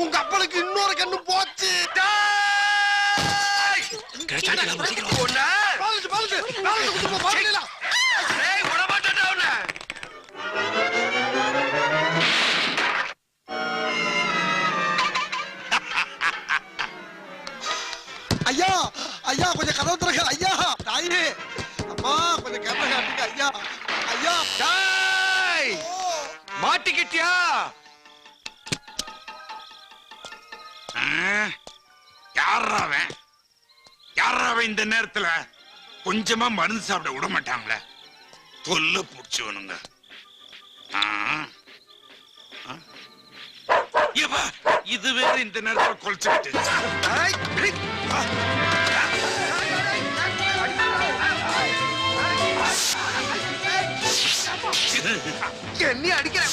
உங்க அப்பனுக்கு இன்னொரு கண்ணு போச்சு. ஐயா ஐயா கொஞ்சம் கதவு திறக்க ஐயா. தாயே அம்மா கொஞ்சம் கதவை காட்டுங்க ஐயா. ஐயா மாட்டிக்கிட்டியா? யாராவன் இந்த நேரத்துல கொஞ்சமா மருந்து சாப்பிட விட மாட்டாங்களே. தொல்ல புடிச்சவனுங்க. இது வேற இந்த நேரத்துல கொலைச்சுக்கிட்டு என்ன அடிக்கிற?